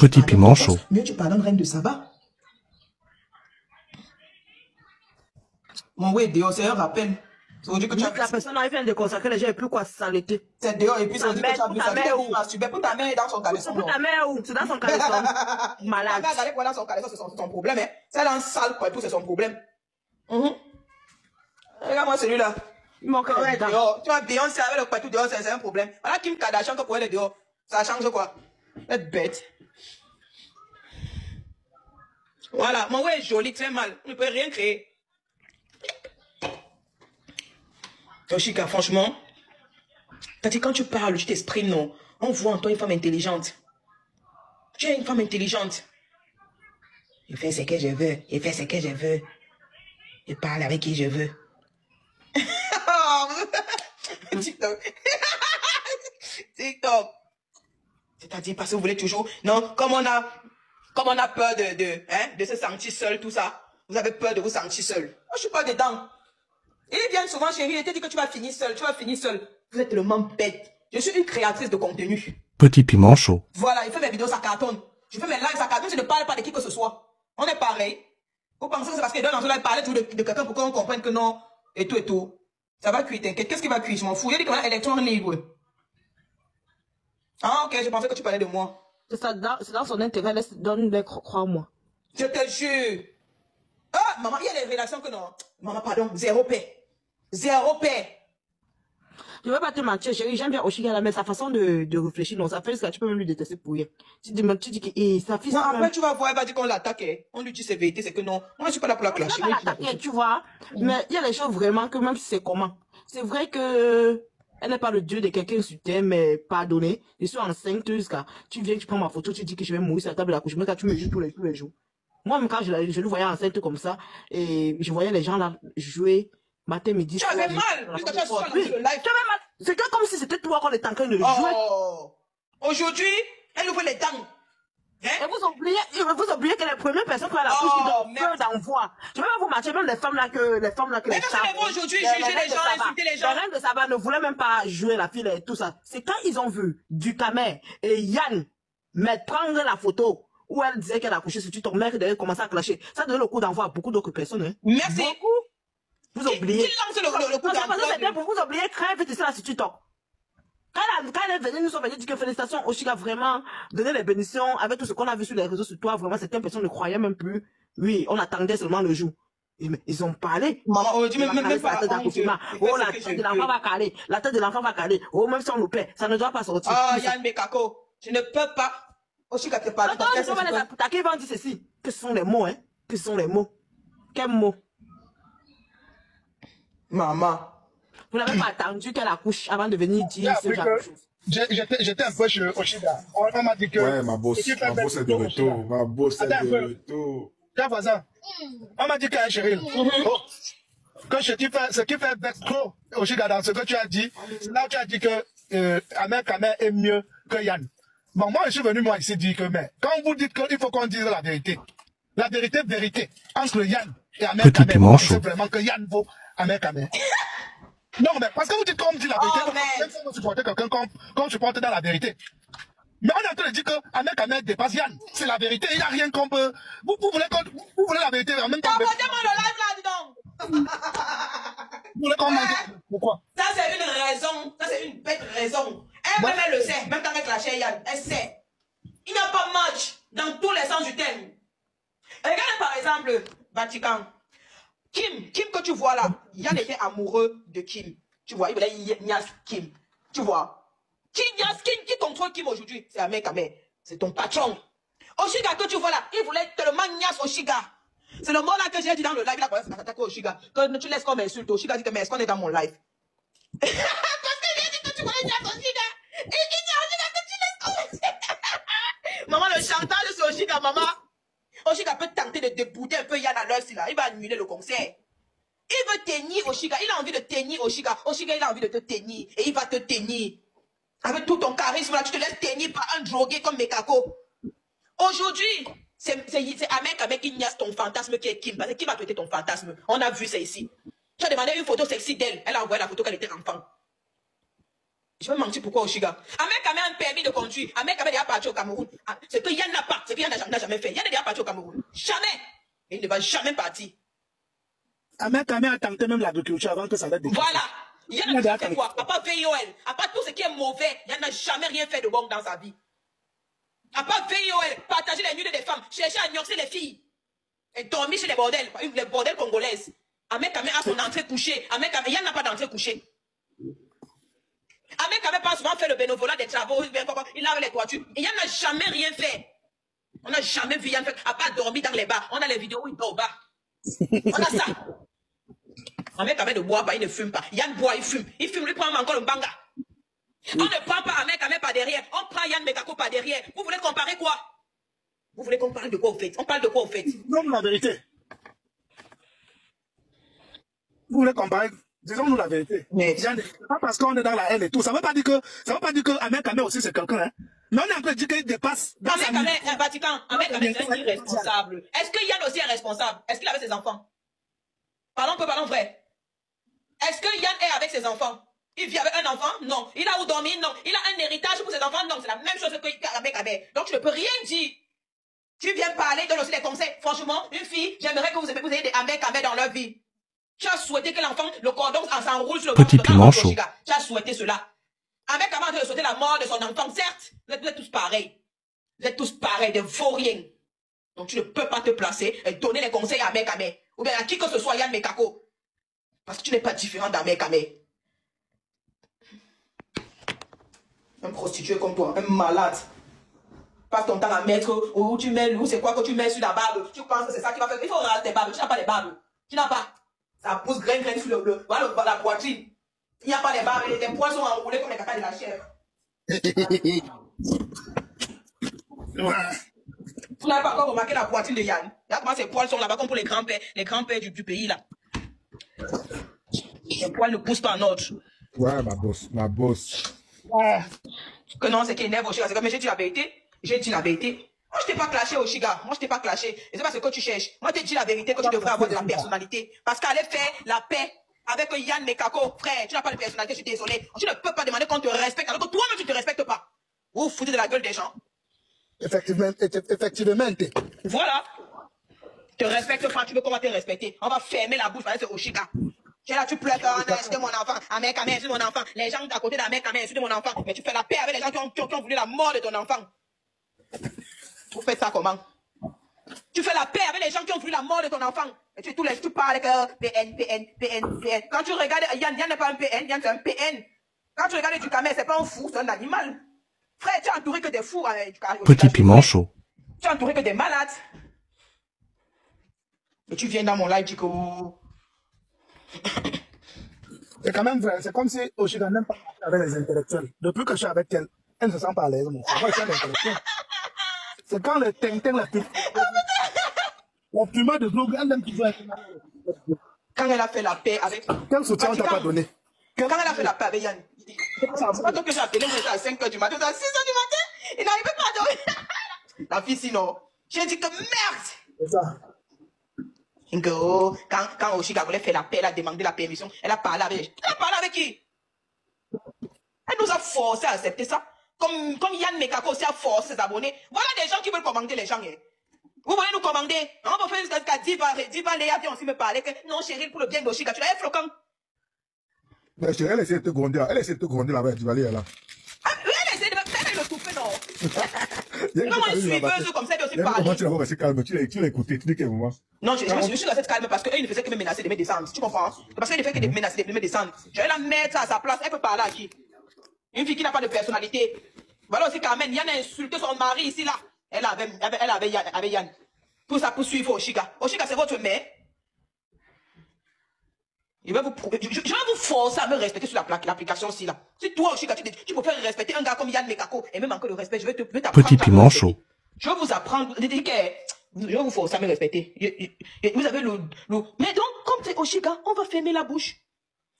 Petit piment chaud. Mieux tu pardonnes Reine de Saba. Mon oui, dehors, c'est un rappel. C'est aujourd'hui que tu as la personne là, elle vient de consacrer les gens et plus quoi saleté. C'est dehors et puis c'est aujourd'hui que tu as vu ça. Pour ta mère dans son caleçon. Pour ta mère où? C'est dans son caleçon. Malade. Ta mère, regardez quoi dans son caleçon, c'est son problème. Hein. C'est dans le sale quoi et tout, c'est son problème. Regarde-moi celui-là. Il manque un dehors. Tu vois, Beyoncé avec le patou dehors, c'est un problème. Voilà Kim Kardashian que pour elle est dehors. Ça change quoi? Être bête. Voilà, mon ouais est joli, très mal. On ne peut rien créer. Oshika, franchement, t'as dit quand tu parles, tu t'exprimes, non. On voit en toi une femme intelligente. Tu es une femme intelligente. Il fait ce que je veux. Il fait ce que je veux. Il parle avec qui je veux. TikTok. TikTok. C'est-à-dire parce que vous voulez toujours... Non, comme on a peur de se sentir seul, tout ça. Vous avez peur de vous sentir seul. Moi, je suis pas dedans. Ils viennent souvent, chérie, et te dit que tu vas finir seul, tu vas finir seul. Vous êtes tellement bête. Je suis une créatrice de contenu. Petit piment chaud. Voilà, il fait mes vidéos, ça cartonne. Je fais mes lives, ça cartonne, je ne parle pas de qui que ce soit. On est pareil. Vous pensez que c'est parce qu'il donne dans ce live parler de quelqu'un pour qu'on comprenne que non, et tout et tout. Ça va cuire, t'inquiète. Qu'est-ce qui va cuire? Je m'en fous. Il dit qu'on a électron libre. Ah, ok, je pensais que tu parlais de moi. C'est dans son intérêt, donne-les, crois-moi. Je te jure. Ah, maman, il y a des relations que non. Maman, pardon, zéro paix. Zéro paix. Je ne veux pas te mentir, chérie, j'aime bien Oshiga, mais sa façon de réfléchir, non, ça fait ça, tu peux même lui détester pour rien. Tu dis que, sa fille, non, après, tu vas voir, elle va dire qu'on l'attaque. On lui dit ses vérités, c'est que non. Moi, je suis pas là pour la clasher. On va l'attaquer, tu vois. Mais il y a des choses vraiment que même si c'est comment. C'est vrai que, elle n'est pas le dieu de quelqu'un sur terre, mais pardonner. Je suis enceinte, tu viens, tu prends ma photo, tu dis que je vais mourir sur la table d'accouchement, quand tu me joues tous les jours. Moi, même quand je le voyais enceinte comme ça, et je voyais les gens là jouer, matin, midi. Tu avais mal, puisque tu as sur le live. Tu avais mal. C'était comme si c'était toi qu'on était en train de jouer. Aujourd'hui, elle ouvre les dents. Hein? Et vous oubliez que les premières personnes qui ont la couche qui donnent peu d'envoi. Je vais vous mentir, même les femmes là que les mais aujourd'hui, juger les gens, insulter les gens. Les reines de Saba ne voulaient même pas jouer la fille et tout ça. C'est quand ils ont vu Ducamer et Yann prendre la photo où elle disait qu'elle a couché sur ton mère qui devait commencer à clasher. Ça donnait le coup d'envoi à beaucoup d'autres personnes. Hein. Merci. Beaucoup. Vous oubliez. Qui lance le coup d'envoi? C'était pour vous oublier crève et là sur TikTok. Quand elle est venue, nous sommes venus dire que félicitations, Oshiga, vraiment, donner les bénédictions avec tout ce qu'on a vu sur les réseaux sur toi, vraiment, certaines personnes ne croyaient même plus. Oui, on attendait seulement le jour. Ils ont parlé. Maman, aujourd'hui, même pas. Oh, la tête de l'enfant va caler. La tête de l'enfant va caler. Oh, même si on le paie, ça ne doit pas sortir. Ah, Yann Mekako, je ne peux pas. Oshiga te parle. Non, on va les attaquer, vont dire ceci. Que ce sont les mots, hein. Que ce sont les mots. Quels mots? Maman. Vous n'avez pas attendu qu'elle accouche avant de venir dire ce genre de choses. J'étais un peu chez Oshiga. On m'a dit que... Ouais, ma bosse est de retour. Ma bosse est de retour. T'as vu ça? On m'a dit qu'elle est chérie. Ce qui fait vex trop Oshiga dans ce que tu as dit, c'est là où tu as dit que Ahmed Kamer est mieux que Yann. Bon, moi, je suis venu, moi, ici, dire que, mais, quand vous dites qu'il faut qu'on dise la vérité, entre Yann et Ahmed Kamer, c'est vraiment que Yann vaut Ahmed Kamer. Non, mais parce que vous dites qu'on dit la vérité, même si vous supportez quelqu'un qu'on supporte dans la vérité. Mais on est en train de dire que Ahmed Kamer dépasse Yann. C'est la vérité, il n'y a rien qu'on peut... Vous voulez la vérité en même temps. T'as moi le live là, dis donc. Vous voulez qu'on mange? Pourquoi? Ça, c'est une raison. Ça, c'est une bête raison. Elle-même, elle le sait. Même quand elle clashait Yann, elle sait. Il n'y a pas match dans tous les sens du terme. Regarde par exemple, Vatican. Kim que tu vois là, Yann était amoureux de Kim. Tu vois, il voulait Nias Kim. Tu vois. Qui contrôle Kim aujourd'hui? C'est Ahmed Kamer. C'est ton patron. Oshiga que tu vois là, il voulait tellement Nias Oshiga. C'est le mot là que j'ai dit dans le live, il a commencé à s'attaquer Oshiga. Que tu laisses comme insulte, Oshiga dit que mais est-ce qu'on est dans mon live? Parce qu'il a dit que tu voulais Nias Oshiga. Et il dit Oshiga que tu laisses comme insulte. Maman, le chantage sur Oshiga, maman. Oshiga peut tenter de débouder un peu Yann à l'heure, là. Il va annuler le concert. Il veut tenir Oshiga. Il a envie de tenir Oshiga. Oshiga, il a envie de te tenir. Et il va te tenir. Avec tout ton charisme, là, tu te laisses tenir par un drogué comme Mekako. Aujourd'hui, c'est Ahmed Kamer qui niaise ton fantasme qui est Kim. Parce que qui va traiter ton fantasme? On a vu ça ici. Tu as demandé une photo sexy d'elle. Elle a envoyé la photo qu'elle était enfant. Je vais mentir pourquoi Oshiga. Ahmed Kamé a un permis de conduire. Ahmed Kamé est déjà parti au Cameroun. Ce que Yann n'a pas, ce que Yann n'a jamais fait. Yann est déjà parti au Cameroun. Jamais. Et il ne va jamais partir. Ahmed Kamé a tenté même l'agriculture avant que ça l'ait déclenché. Voilà. Yann n'a fait quoi? À part VIOL, à part tout ce qui est mauvais, Yann n'a jamais rien fait de bon dans sa vie. À part VIOL, partager les nuits des femmes, chercher à gnoxer les filles. Et dormir chez les bordels congolaises. Ahmed Kamé a son entrée couchée. Ahmed Kamé, Yann n'a pas d'entrée couchée. Ahmed Kamé pas souvent fait le bénévolat des travaux, il a les toitures. Et Yann n'a jamais rien fait. On n'a jamais vu Yann faire, à part dormir dans les bars. On a les vidéos où il dort au bar. On a ça. Ahmed Kamé ne boit pas, il ne fume pas. Yann boit, il fume. Il fume, lui prend encore le banga. On ne prend pas Ahmed Kamé par derrière. On prend Yann Mekako par derrière. Vous voulez comparer quoi? Vous voulez qu'on parle de quoi au fait? On parle de quoi au fait? Non, la vérité. Vous voulez comparer? Disons-nous la vérité. Mais pas parce qu'on est dans la haine et tout. Ça ne veut pas dire que Ahmed Kamé aussi c'est quelqu'un. Hein? Mais on est en train de dire qu'il dépasse. Ahmed Kamé, Vatican, Ahmed Kamé est irresponsable. Est-ce que Yann aussi est responsable? Est-ce qu'il avait ses enfants? Parlons vrai. Est-ce que Yann est avec ses enfants? Il vit avec un enfant? Non. Il a où dormir? Non. Il a un héritage pour ses enfants? Non. C'est la même chose que Ahmed Kamé. Donc tu ne peux rien dire. Tu viens parler, donne aussi des conseils. Franchement, une fille, j'aimerais que vous ayez des Ahmed Kamé dans leur vie. Tu as souhaité que l'enfant, le cordon s'enroule sur le Petit piment chaud. Tu as souhaité cela. Ahmed Kamé a souhaité la mort de son enfant, certes. Vous êtes tous pareils. Vous êtes tous pareils, de vauriens. Donc tu ne peux pas te placer et donner les conseils à Ahmed Kamé. Ou bien à qui que ce soit, Yann Mekako. Parce que tu n'es pas différent d'Ahmed Kamé. Un prostitué comme toi, un malade. Passe ton temps à mettre où tu mets, où c'est quoi que tu mets sur la barbe. Tu penses que c'est ça qui va faire. Il faut raser tes barbes. Tu n'as pas les barbes. Tu n'as pas. Ça pousse grain sur la poitrine. Il n'y a pas les barbes. Les poils sont enroulés comme les caca de la chèvre. Vous n'avez pas encore remarqué la poitrine de Yann. Là, comment ces poils sont là-bas comme pour les grands-pères du pays là. Les poils ne poussent pas en ordre. Ouais, ma boss. Ouais. Que non, c'est qui énerve Oshiga. C'est comme j'ai dit la vérité. J'ai dit la vérité. Moi, je t'ai pas clashé, Oshiga. Moi, je t'ai pas clashé. Et c'est pas ce que tu cherches. Moi, je t'ai dit la vérité que tu devrais avoir de la personnalité. Parce qu'aller faire la paix avec Yann Mekako, frère, tu n'as pas de personnalité, je suis désolé. Tu ne peux pas demander qu'on te respecte alors que toi-même, tu ne te respectes pas. Vous vous foutez de la gueule des gens. Effectivement. Voilà. Tu te respectes pas, tu veux comment te respecter. On va fermer la bouche parce que c'est Oshiga. Tu es là, tu pleures, c'est mon enfant, Ahmed Kamé, c'est mon enfant. Les gens à côté d'Ahmed Kamé, c'est mon enfant. Mais tu fais la paix avec les gens qui ont voulu la mort de ton enfant. Vous faites ça comment? Tu fais la paix avec les gens qui ont voulu la mort de ton enfant. Et tu parles avec PN. Quand tu regardes, Yann n'est pas un PN, Yann c'est un PN. Quand tu regardes du Kamé, c'est pas un fou, c'est un animal. Frère, tu es entouré que des fous. Petit piment chaud. Tu es entouré que des malades. Et tu viens dans mon live, tu dis que... C'est quand même vrai. C'est comme si Oshiga n'aime pas avec les intellectuels. Depuis que je suis avec elle, elle ne se sent pas à l'aise. Moi, je suis un intellectuel. C'est quand le tintin, la fumée de drogue, elle aime toujours être. Quand elle a fait la paix avec... Quel soutien on t'a pas donné? Quand elle a fait la paix avec Yann, c'est pas toi que j'ai appelé à 5 h du matin, à 6 h du matin, il n'arrivait pas à dormir. La fille, sinon, j'ai dit que merde. C'est ça. Quand Oshiga voulait faire la paix, elle a demandé la permission, elle a parlé avec... Elle a parlé avec qui? Elle nous a forcé à accepter ça. Comme Yann Mekako aussi a forcé ses abonnés. Voilà des gens qui veulent commander les gens. Hein. Vous voulez nous commander? On va faire jusqu'à Diva Léa vient aussi me parler que non, chérie, pour le bien d'Oshiga, tu l'as flocon. Mais chérie, elle essaie de te grondir. Elle essaie de te grondir là-bas, Diva Léa là. Ah, elle essaie de me touffer, non? Comment une suiveuse comme ça, elle aussi parler? Comment tu l'as rester calme? Tu l'as écouté, tu dis qu'elle moi. Non, je suis restée calme parce qu'elle ne faisait que me menacer de me descendre. Tu comprends? Parce qu'elle ne fait que de me menacer de me descendre. Je vais la mettre à sa place. Elle peut parler à qui? Une fille qui n'a pas de personnalité. Voilà aussi Carmen. Yann a insulté son mari ici, là. Elle avait Yann. Tout ça pour suivre Oshiga. Oshiga, c'est votre mère. Je vais vous forcer à me respecter sur l'application-ci, là. Si toi, Oshiga, tu peux faire respecter un gars comme Yann Mekako et même manquer de respect, je vais t'apprendre. Petit piment chaud. Je vais vous apprendre. Je vais vous forcer à me respecter. Vous avez le... Mais donc, comme c'est Oshiga, on va fermer la bouche.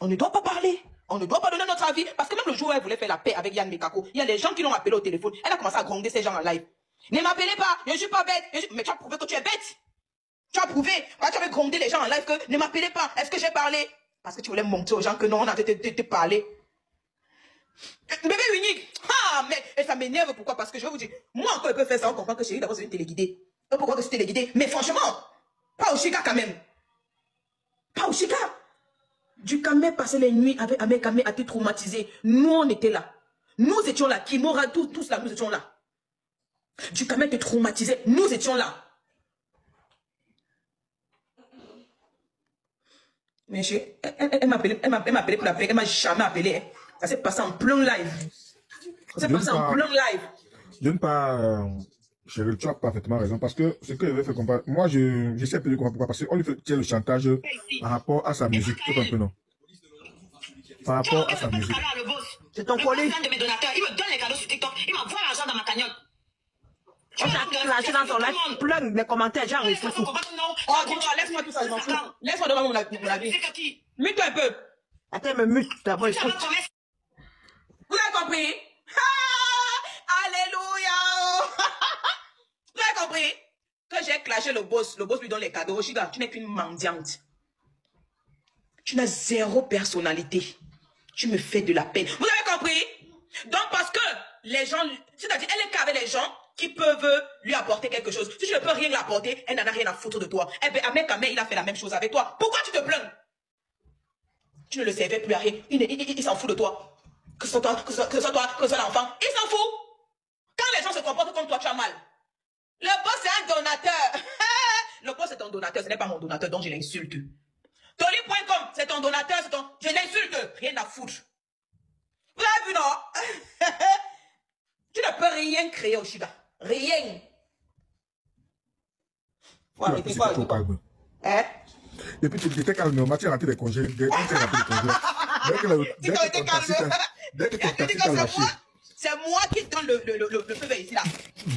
On ne doit pas parler. On ne doit pas donner notre avis. Parce que même le jour où elle voulait faire la paix avec Yann Mekako, il y a des gens qui l'ont appelé au téléphone. Elle a commencé à gronder ces gens en live. Ne m'appelez pas, je ne suis pas bête. Mais tu as prouvé que tu es bête. Tu as prouvé. Quand tu avais grondé les gens en live que ne m'appelez pas. Est-ce que j'ai parlé? Parce que tu voulais montrer aux gens que non, on a te parlé. Bébé unique. Ah, mais et ça m'énerve. Pourquoi? Parce que je vais vous dire, moi encore, il peut faire ça. On comprend que chérie, d'abord, c'est une téléguidée. Pourquoi que c'est téléguidée? Mais franchement, pas au Chica quand même. Pas au Chica. Du Kamé passer les nuits avec Ahmed Kamé a été traumatisé. Nous, on était là. Nous étions là. Kimora, tous là, nous étions là. Du Kamé était traumatisé. Nous étions là. Mais elle m'a appelé pour l'appeler. Elle m'a jamais appelé. Ça s'est passé en plein live. Ça s'est passé en plein live. D'une part, chérie, tu as parfaitement raison. Parce que ce que je vais faire comprendre, moi, j'essaie de comprendre pourquoi. Parce qu'on lui fait le chantage par rapport à sa musique. Tu comprends, non? Par rapport à sa musique. C'est ton collègue. Il me donne les cadeaux sur TikTok. Il m'envoie l'argent dans ma cagnotte. On t'a lâché dans ton live, plein de commentaires, genre, il faut tout. Oh, laisse-moi tout ça, je m'en fous. Laisse-moi devant mon avis. Mute-toi un peu. Attends, me mute d'abord, écoute. Vous avez compris? Ah, alléluia. Vous avez compris? Que j'ai clashé le boss lui donne les cadeaux. Oshiga, tu n'es qu'une mendiante. Tu n'as zéro personnalité. Tu me fais de la peine. Vous avez compris? Donc, parce que les gens, c'est-à-dire, elle est qu'avec les gens qui peuvent lui apporter quelque chose. Si tu ne peux rien lui apporter, elle n'en a rien à foutre de toi. Eh bien, Ahmed Kamé, il a fait la même chose avec toi. Pourquoi tu te plains? Tu ne le servais plus à rien. Il s'en fout de toi. Que ce soit toi, que ce soit l'enfant. Il s'en fout. Quand les gens se comportent comme toi, tu as mal. Le boss, c'est un donateur. Le boss, c'est ton donateur. Ce n'est pas mon donateur, donc je l'insulte. Toli.com, c'est ton donateur, c'est ton... Je l'insulte. Rien à foutre. Vous avez vu, non? Tu ne peux rien créer au Chiga. Rien. Faut arrêter, faut arrêter. Hein? Et puis tu étais calme, mais tu as raté les congés. Dès que ton taxi t'a lâché. C'est moi qui donne le feu vert ici là.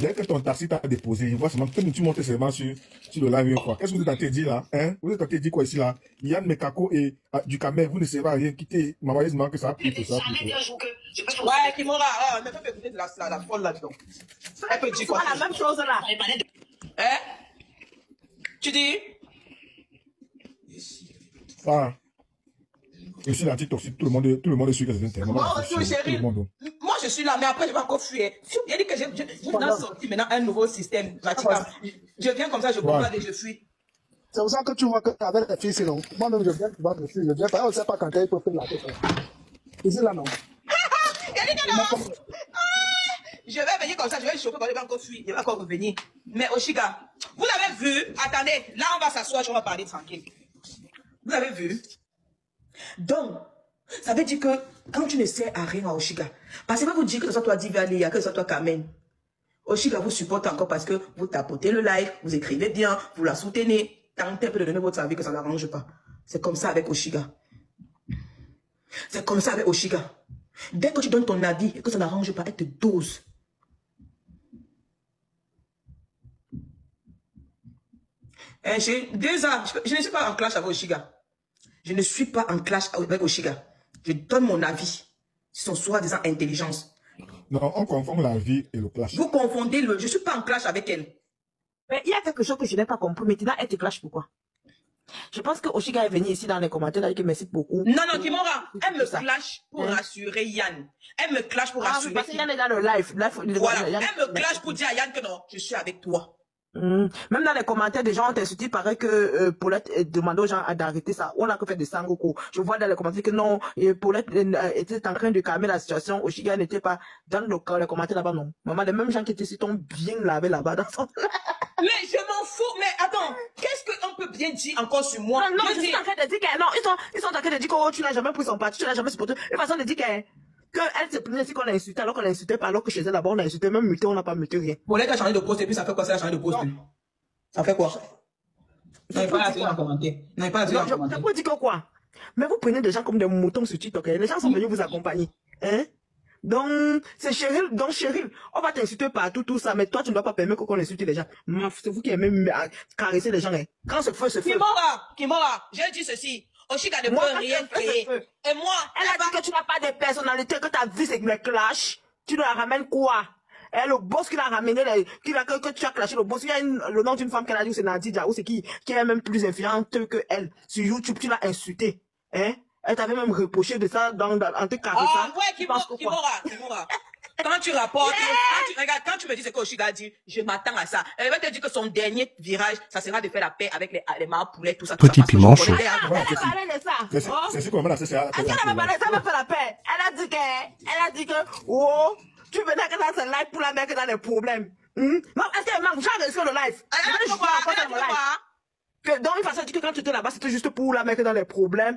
Dès que ton taxi t'a déposé, il voit seulement que tu montes seulement sur le live une fois. Qu'est-ce que vous êtes en train de dire là? Hein? Vous êtes en train de dire quoi ici là? Yann Mekako et du Kamé, vous ne savez pas rien quitter. Malheureusement que ça a pris tout ça. Ouais, Kimora, mais faut écouter de la folle là-dedans. Elle peut dire quoi? C'est la même chose là. Hein? Tu dis? Ah. Je suis là, TikTok, tout le monde est sûr que c'est un terme. Moi, je suis là, mais après, je vais encore fuir. Il a dit que je dois sortir maintenant un nouveau système. Je viens comme ça, je comprends et je fuis. C'est pour ça que tu vois qu'avec les filles, c'est long. Moi-même, je viens voir les filles. Je viens pas, on ne sait pas quand elles peuvent faire la tête. Ici, là, non. Il a dit que non. Je vais venir comme ça, je vais chauffer, je vais encore fuir. Je vais encore revenir. Mais Oshiga, vous avez vu, attendez, là, on va s'asseoir, on va parler tranquille. Vous avez vu? Donc, ça veut dire que quand tu ne sers à rien à Oshiga, parce que va vous dire que ce soit toi Divalia, que ce soit toi Kamen, Oshiga vous supporte encore parce que vous tapotez le live, vous écrivez bien, vous la soutenez, tentez un peu de donner votre avis que ça n'arrange pas. C'est comme ça avec Oshiga. C'est comme ça avec Oshiga. Dès que tu donnes ton avis et que ça n'arrange pas, elle te dose. J'ai 2 ans, je ne suis pas en clash avec Oshiga. Je ne suis pas en clash avec Oshiga. Je donne mon avis sur son soi-disant intelligence. Non, on confond la vie et le clash. Vous confondez je ne suis pas en clash avec elle. Mais il y a quelque chose que je n'ai pas compris. Maintenant, elle te clash pourquoi? Je pense que Oshiga est venu ici dans les commentaires, elle a dit que merci beaucoup. Non, non, Kimora, elle me clash pour rassurer Yann. Elle me clash pour rassurer. Parce que Yann est dans le live. Voilà, elle me clash pour dire à Yann que non, je suis avec toi. Même dans les commentaires, des gens ont insulté, il paraît que Paulette demandait aux gens d'arrêter ça. On a que fait des sangoko. Je vois dans les commentaires que non, Paulette était en train de calmer la situation. Oshiga n'était pas dans les commentaires là-bas, non. Maman, les mêmes gens qui étaient ici t'ont bien lavé là-bas dans son... Mais je m'en fous. Mais attends, qu'est-ce qu'on peut bien dire encore sur moi? Non, je suis en train de dire que non, ils sont en train de dire que oh, tu n'as jamais pris son parti, tu n'as jamais supporté. Une façon de dire qu'elle se plaignait ici qu'on l'a insulté alors qu'on l'a insulté pas, alors que chez elle là-bas on l'a insulté, même muté, on n'a pas muté rien. Bon, les gars, changer de poste et puis ça fait quoi ça, changer de poste? Ça fait quoi? N'avez pas à dire en commentaire. N'avez pas à dire en commentaire. Je peux dire que quoi? Mais vous prenez des gens comme des moutons sur TikTok. Les gens sont venus vous accompagner. Hein? Donc, c'est Cheryl. Donc, Cheryl, on va t'insulter partout, tout ça. Mais toi, tu ne dois pas permettre qu'on insulte les gens. C'est vous qui aimez caresser les gens. Hein? Quand ce feu se fait. Kimora, j'ai dit ceci. Oshiga ne peut rien créer. Et moi, elle a dit que tu n'as pas de personnalité, que ta vie c'est les clashs. Tu la ramènes quoi? Et le boss qui l'a ramené, que tu as clashé le boss, il y a le nom d'une femme qu'elle a dit, c'est Nadija, ou c'est qui est même plus influente que elle. Sur YouTube, tu l'as insulté. Hein? Elle t'avait même reproché de ça en te caressant. Ah ouais, Kimora. Quand tu rapportes, quand tu me dis ce que Oshiga a dit, je m'attends à ça. Elle va te dire que son dernier virage, ça sera de faire la paix avec les poulets, tout ça. Petit piment chaud. Elle a parlé de ça. C'est ce qu'on va c'est ça. Elle a parlé de ça, elle va faire la paix. Elle a dit que, oh, tu venais que dans ce live pour la mettre dans les problèmes. Non, est-ce qu'elle manque? J'ai regardé sur le live. Donc, une façon, elle dit que quand tu étais là-bas, c'était juste pour la mettre dans les problèmes.